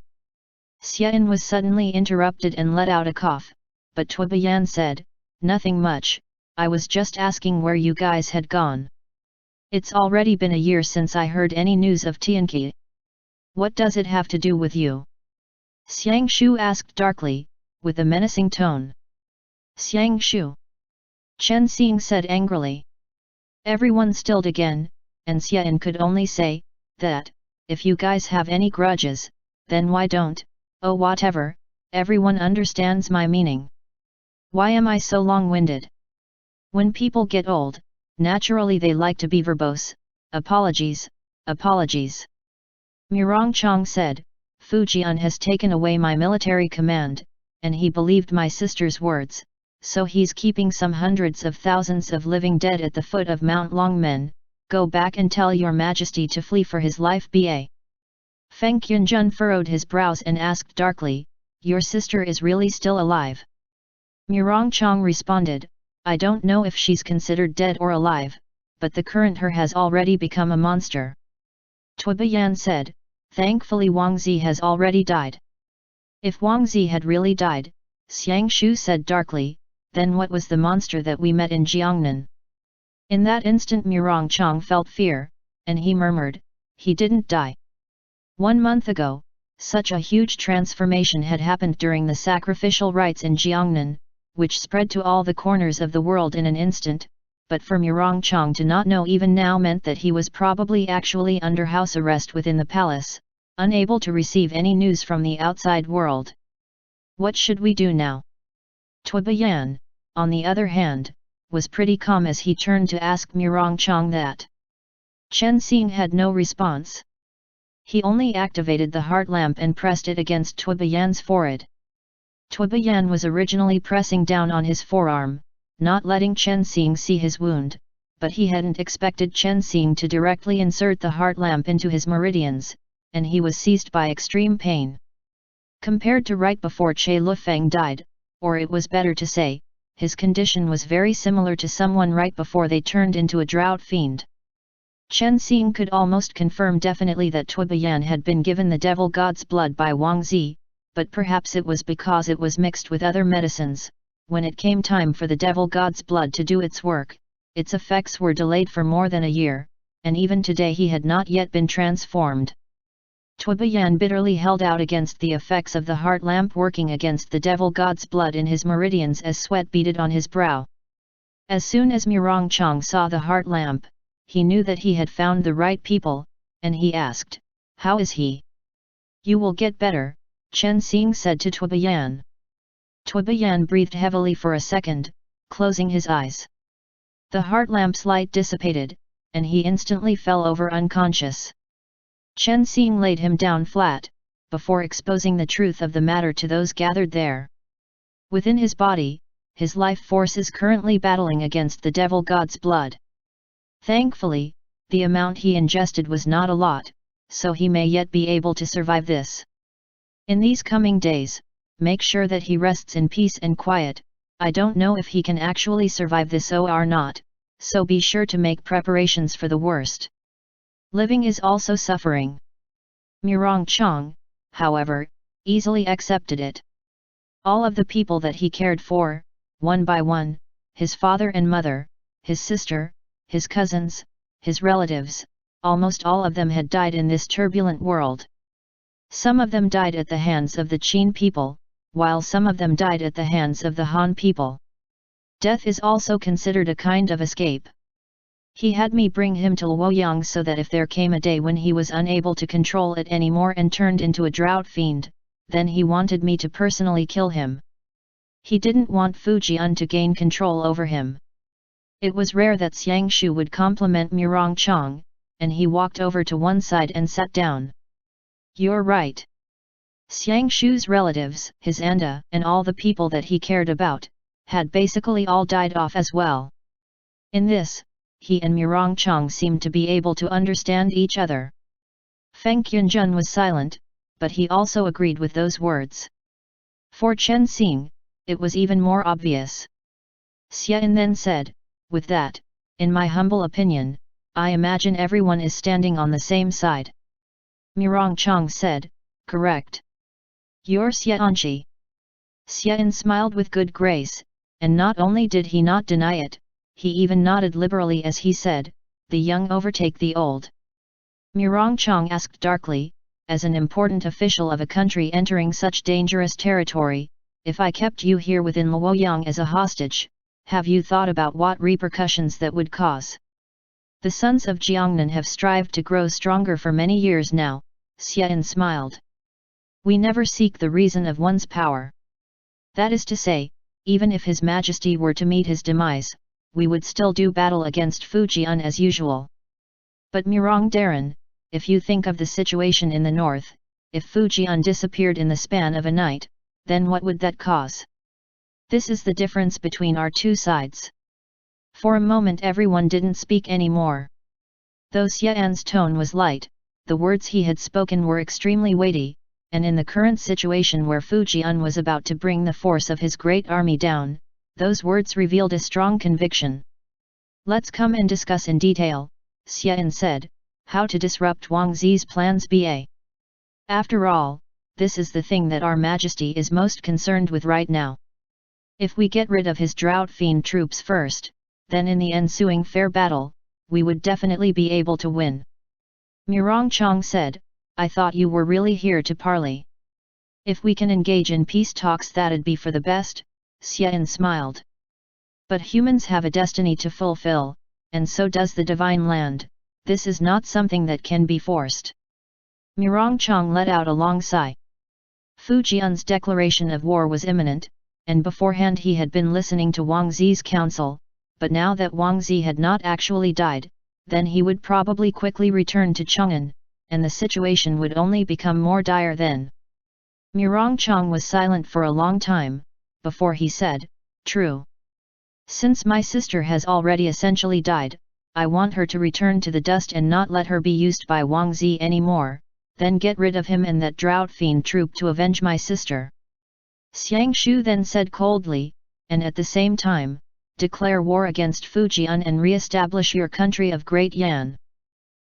Xian was suddenly interrupted and let out a cough, but Tuibayan said, "Nothing much, I was just asking where you guys had gone. It's already been a year since I heard any news of Tianqi. What does it have to do with you?" Xiang Shu asked darkly, with a menacing tone. "Xiang Shu!" Chen Xing said angrily. Everyone stilled again, and Xian could only say, "That, if you guys have any grudges, then why don't, oh whatever, everyone understands my meaning. Why am I so long-winded? When people get old, naturally they like to be verbose. Apologies, apologies." Murong Chong said, "Fujian has taken away my military command, and he believed my sister's words, so he's keeping some hundreds of thousands of living dead at the foot of Mount Longmen. Go back and tell your majesty to flee for his life." Ba. Feng Qianjun furrowed his brows and asked darkly, "Your sister is really still alive?" Murong Chong responded, "I don't know if she's considered dead or alive, but the current her has already become a monster." Tuibayan said, "Thankfully Wang Zi has already died." "If Wang Zi had really died," Xiang Shu said darkly, "then what was the monster that we met in Jiangnan?" In that instant Murong Chong felt fear, and he murmured, "He didn't die." 1 month ago, such a huge transformation had happened during the sacrificial rites in Jiangnan, which spread to all the corners of the world in an instant, but for Murong Chong to not know even now meant that he was probably actually under house arrest within the palace, unable to receive any news from the outside world. What should we do now? Tuibayan, on the other hand, was pretty calm as he turned to ask Murong Chong that. Chen Xing had no response. He only activated the heart lamp and pressed it against Tuibayan's forehead. Tuibayan was originally pressing down on his forearm, not letting Chen Xing see his wound, but he hadn't expected Chen Xing to directly insert the heart lamp into his meridians, and he was seized by extreme pain. Compared to right before Che Lufeng died, or it was better to say, his condition was very similar to someone right before they turned into a drought fiend. Chen Xing could almost confirm definitely that Tuobayan had been given the devil god's blood by Wang Zi, but perhaps it was because it was mixed with other medicines. When it came time for the devil god's blood to do its work, its effects were delayed for more than a year, and even today he had not yet been transformed. Tuobayan bitterly held out against the effects of the heart lamp working against the devil god's blood in his meridians as sweat beaded on his brow. As soon as Mirongchang saw the heart lamp, he knew that he had found the right people, and he asked, "How is he?" "You will get better," Chen Xing said to Tuobayan. Tuobayan breathed heavily for a second, closing his eyes. The heart lamp's light dissipated, and he instantly fell over unconscious. Chen Xing laid him down flat, before exposing the truth of the matter to those gathered there. Within his body, his life force is currently battling against the devil god's blood. Thankfully, the amount he ingested was not a lot, so he may yet be able to survive this. In these coming days, make sure that he rests in peace and quiet. I don't know if he can actually survive this or not, so be sure to make preparations for the worst. Living is also suffering. Mirongchang, however, easily accepted it. All of the people that he cared for, one by one, his father and mother, his sister, his cousins, his relatives, almost all of them had died in this turbulent world. Some of them died at the hands of the Qin people, while some of them died at the hands of the Han people. Death is also considered a kind of escape. He had me bring him to Luoyang so that if there came a day when he was unable to control it anymore and turned into a drought fiend, then he wanted me to personally kill him. He didn't want Fujian to gain control over him. It was rare that Xiang Shu would compliment Mirongchang, and he walked over to one side and sat down. "You're right. Xiang Shu's relatives, his anda, and all the people that he cared about, had basically all died off as well." In this, he and Mirongchang seemed to be able to understand each other. Feng Qianjun was silent, but he also agreed with those words. For Chen Xing, it was even more obvious. Xian then said, "With that, in my humble opinion, I imagine everyone is standing on the same side." Mirongchang said, "Correct. You're Xianqi." Xian smiled with good grace, and not only did he not deny it, he even nodded liberally as he said, "The young overtake the old." Mirongchang asked darkly, as an important official of a country entering such dangerous territory, "If I kept you here within Luoyang as a hostage, have you thought about what repercussions that would cause?" "The sons of Jiangnan have strived to grow stronger for many years now," Xian smiled. "We never seek the reason of one's power. That is to say, even if His Majesty were to meet his demise, we would still do battle against Fujian as usual. But Mirong Daran, if you think of the situation in the north, if Fujian disappeared in the span of a night, then what would that cause? This is the difference between our two sides." For a moment everyone didn't speak anymore. Though Xian's tone was light, the words he had spoken were extremely weighty, and in the current situation where Fujian was about to bring the force of his great army down, those words revealed a strong conviction. "Let's come and discuss in detail," Xian said, "how to disrupt Wang Zi's plans ba. After all, this is the thing that our Majesty is most concerned with right now. If we get rid of his drought fiend troops first, then in the ensuing fair battle, we would definitely be able to win." Mirongchang said, "I thought you were really here to parley. If we can engage in peace talks that'd be for the best," Xian smiled. "But humans have a destiny to fulfill, and so does the divine land. This is not something that can be forced." Mirongchang let out a long sigh. Fujian's declaration of war was imminent, and beforehand he had been listening to Wang Zi's counsel, but now that Wang Zi had not actually died, then he would probably quickly return to Chang'an, and the situation would only become more dire then. Mirongchang was silent for a long time, before he said, "True. Since my sister has already essentially died, I want her to return to the dust and not let her be used by Wang Zi anymore, then get rid of him and that drought fiend troop to avenge my sister." Xiang Shu then said coldly, "And at the same time, declare war against Fujian and re-establish your country of Great Yan."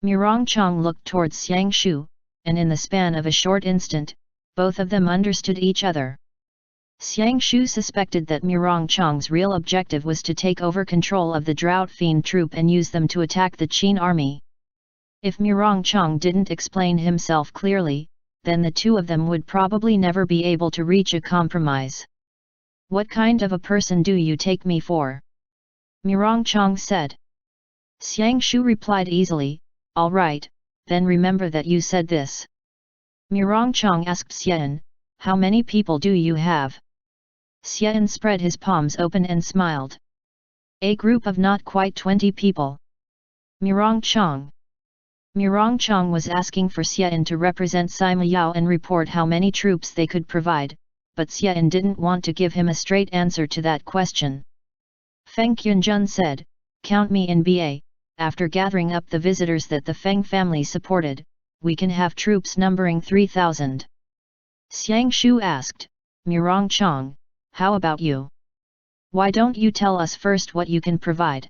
Mirong Chong looked towards Xiang Shu, and in the span of a short instant, both of them understood each other. Xiang Shu suspected that Mirong Chong's real objective was to take over control of the drought fiend troop and use them to attack the Qin army. If Mirong Chong didn't explain himself clearly, then the two of them would probably never be able to reach a compromise. "What kind of a person do you take me for?" Mirong Chong said. Xiang Shu replied easily, "All right, then remember that you said this." Mirong Chong asked Xian, "How many people do you have?" Xian spread his palms open and smiled. "A group of not quite 20 people." Mirong Chong was asking for Xian to represent Sima Yao and report how many troops they could provide, but Xian didn't want to give him a straight answer to that question. Feng Yunjun said, "Count me in BA, after gathering up the visitors that the Feng family supported, we can have troops numbering 3,000. Xiang Shu asked, "Mirong Chong, how about you? Why don't you tell us first what you can provide?"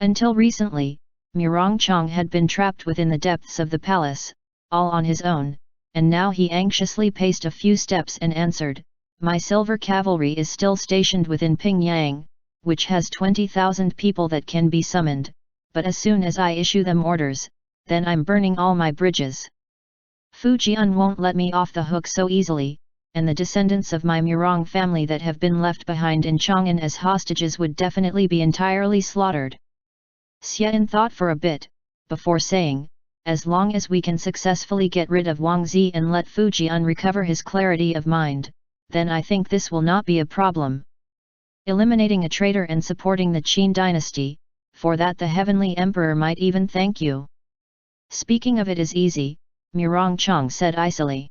Until recently, Mirong Chong had been trapped within the depths of the palace, all on his own, and now he anxiously paced a few steps and answered, "My silver cavalry is still stationed within Pingyang, which has 20,000 people that can be summoned, but as soon as I issue them orders, then I'm burning all my bridges. Fujian won't let me off the hook so easily, and the descendants of my Mirong family that have been left behind in Chang'an as hostages would definitely be entirely slaughtered." Xian thought for a bit, before saying, "As long as we can successfully get rid of Wang Zi and let Fujian recover his clarity of mind, then I think this will not be a problem. Eliminating a traitor and supporting the Qin dynasty, for that the Heavenly Emperor might even thank you." "Speaking of it is easy," Mirong Chong said icily.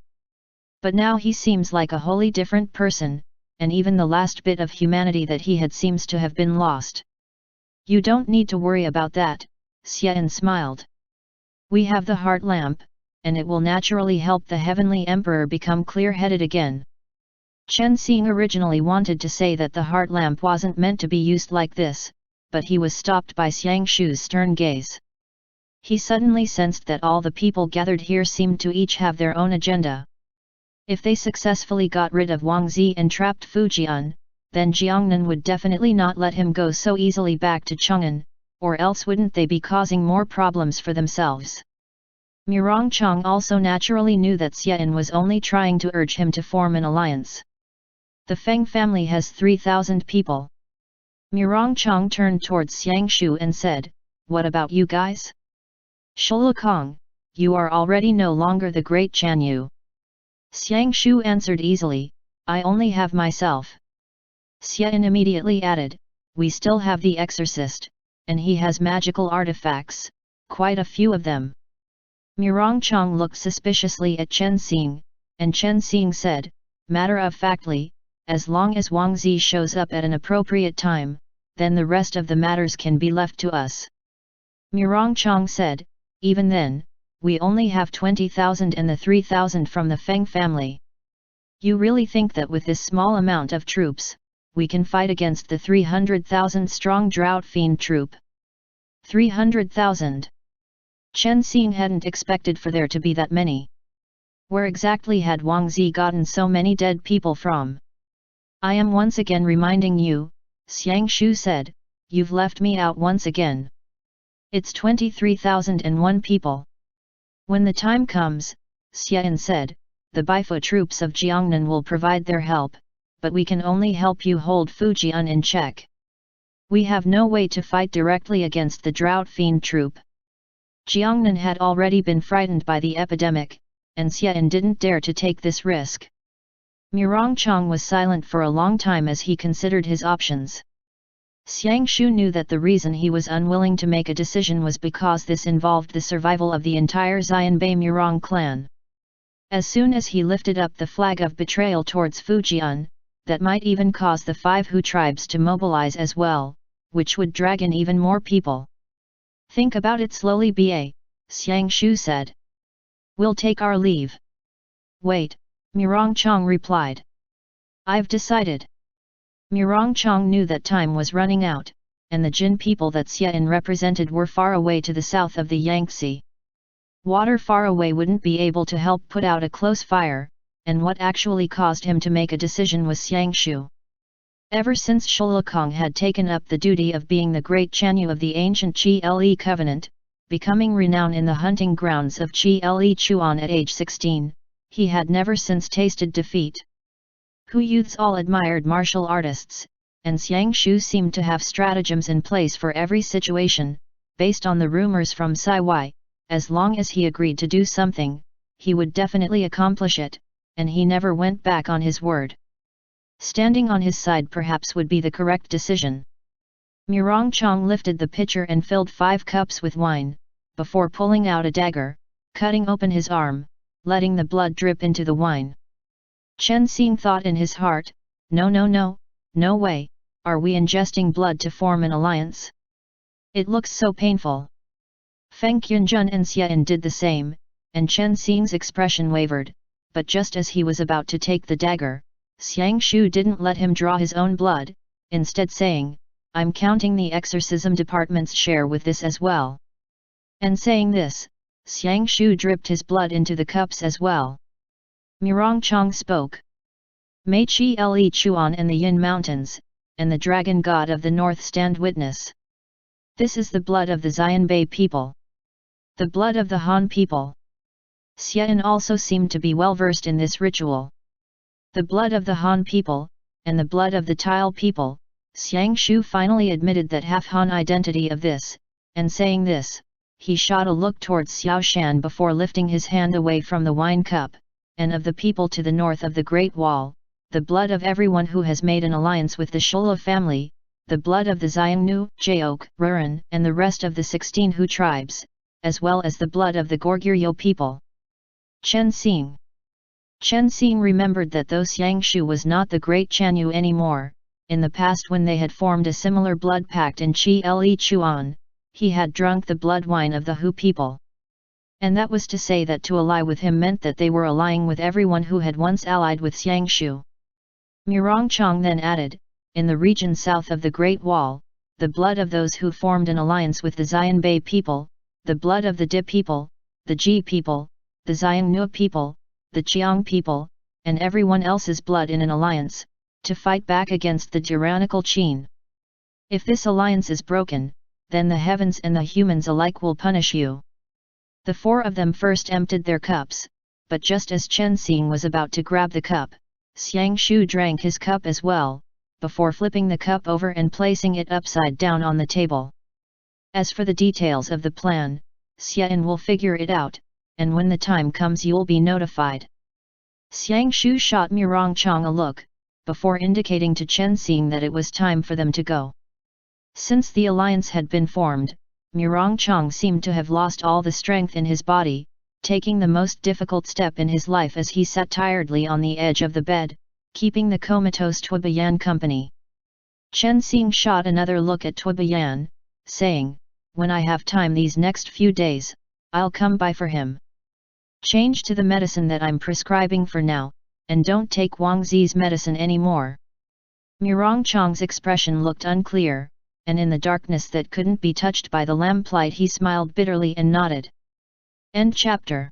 "But now he seems like a wholly different person, and even the last bit of humanity that he had seems to have been lost." "You don't need to worry about that," Xian smiled. "We have the heart lamp, and it will naturally help the Heavenly Emperor become clear-headed again." Chen Xing originally wanted to say that the heart lamp wasn't meant to be used like this, but he was stopped by Xiang Shu's stern gaze. He suddenly sensed that all the people gathered here seemed to each have their own agenda. If they successfully got rid of Wang Zi and trapped Fujian, then Jiangnan would definitely not let him go so easily back to Chang'an, or else wouldn't they be causing more problems for themselves? Mirong Chong also naturally knew that Xian was only trying to urge him to form an alliance. "The Feng family has 3,000 people." Mirong Chong turned towards Xiang Shu and said, "What about you guys?" "Shulukong, you are already no longer the great Chanyu." Xiang Shu answered easily, "I only have myself." Xian immediately added, "We still have the exorcist, and he has magical artifacts, quite a few of them." Mirong Chong looked suspiciously at Chen Xing, and Chen Xing said, "Matter-of-factly, as long as Wang Zi shows up at an appropriate time, then the rest of the matters can be left to us." Mirong Chong said, "Even then, we only have 20,000 and the 3,000 from the Feng family. You really think that with this small amount of troops, we can fight against the 300,000 strong drought fiend troop?" 300,000. Chen Xing hadn't expected for there to be that many. Where exactly had Wang Zi gotten so many dead people from? "I am once again reminding you," Xiang Shu said, "you've left me out once again. It's 23,001 people." "When the time comes," Xian said, "the Baifu troops of Jiangnan will provide their help, but we can only help you hold Fujian in check. We have no way to fight directly against the drought fiend troop." Jiangnan had already been frightened by the epidemic, and Xian didn't dare to take this risk. Mirong Chong was silent for a long time as he considered his options. Xiang Shu knew that the reason he was unwilling to make a decision was because this involved the survival of the entire Xianbei Mirong clan. As soon as he lifted up the flag of betrayal towards Fujian, that might even cause the 5 Hu tribes to mobilize as well, which would drag in even more people. Think about it slowly, Ba, Xiang Shu said. We'll take our leave. Wait, Murongchang replied. I've decided. Murongchang knew that time was running out, and the Jin people that Xian represented were far away to the south of the Yangtze. Water far away wouldn't be able to help put out a close fire, and what actually caused him to make a decision was Xiang Shu. Ever since Shulakong had taken up the duty of being the great Chanyu of the ancient Chi Le covenant, becoming renowned in the hunting grounds of Chi Le Chuan at age 16, he had never since tasted defeat. Hu youths all admired martial artists, and Xiang Shu seemed to have stratagems in place for every situation, based on the rumors from Sai Wai. As long as he agreed to do something, he would definitely accomplish it, and he never went back on his word. Standing on his side perhaps would be the correct decision. Murongchang lifted the pitcher and filled 5 cups with wine, before pulling out a dagger, cutting open his arm, letting the blood drip into the wine. Chen Xing thought in his heart, no way, are we ingesting blood to form an alliance? It looks so painful. Feng Qianjun and Xian did the same, and Chen Xing's expression wavered, but just as he was about to take the dagger, Xiang Shu didn't let him draw his own blood, instead saying, I'm counting the exorcism department's share with this as well. And saying this, Xiang Shu dripped his blood into the cups as well. Murongchang spoke. May Chi Le Chuan and the Yin Mountains, and the Dragon God of the North stand witness. This is the blood of the Xianbei people. The blood of the Han people. Xian also seemed to be well versed in this ritual. The blood of the Han people, and the blood of the Tile people. Xiang Shu finally admitted that half-Han identity of this, and saying this, he shot a look towards Xiao Shan before lifting his hand away from the wine cup, and of the people to the north of the Great Wall, the blood of everyone who has made an alliance with the Shula family, the blood of the Xiongnu, Jaok, Ruran, and the rest of the 16 Hu tribes, as well as the blood of the Goryeo people. Chen Xing remembered that though Xiang Shu was not the great Chanyu anymore, in the past when they had formed a similar blood pact in Chi Le Chuan, he had drunk the blood wine of the Hu people. And that was to say that to ally with him meant that they were allying with everyone who had once allied with Xiang Shu. Murongchang then added, in the region south of the Great Wall, the blood of those who formed an alliance with the Xianbei people, the blood of the Di people, the Ji people, the Xiongnu people, the Qiang people, and everyone else's blood in an alliance, to fight back against the tyrannical Qin. If this alliance is broken, then the heavens and the humans alike will punish you. The 4 of them first emptied their cups, but just as Chen Xing was about to grab the cup, Xiang Shu drank his cup as well, before flipping the cup over and placing it upside down on the table. As for the details of the plan, Xian will figure it out, and when the time comes you'll be notified. Xiang Shu shot Murongchang a look, before indicating to Chen Xing that it was time for them to go. Since the alliance had been formed, Murongchang seemed to have lost all the strength in his body, taking the most difficult step in his life as he sat tiredly on the edge of the bed, keeping the comatose Tuobayan company. Chen Xing shot another look at Tuobayan, saying, when I have time these next few days, I'll come by for him. Change to the medicine that I'm prescribing for now, and don't take Wang Zi's medicine anymore. Murongchang's expression looked unclear, and in the darkness that couldn't be touched by the lamplight he smiled bitterly and nodded. End chapter.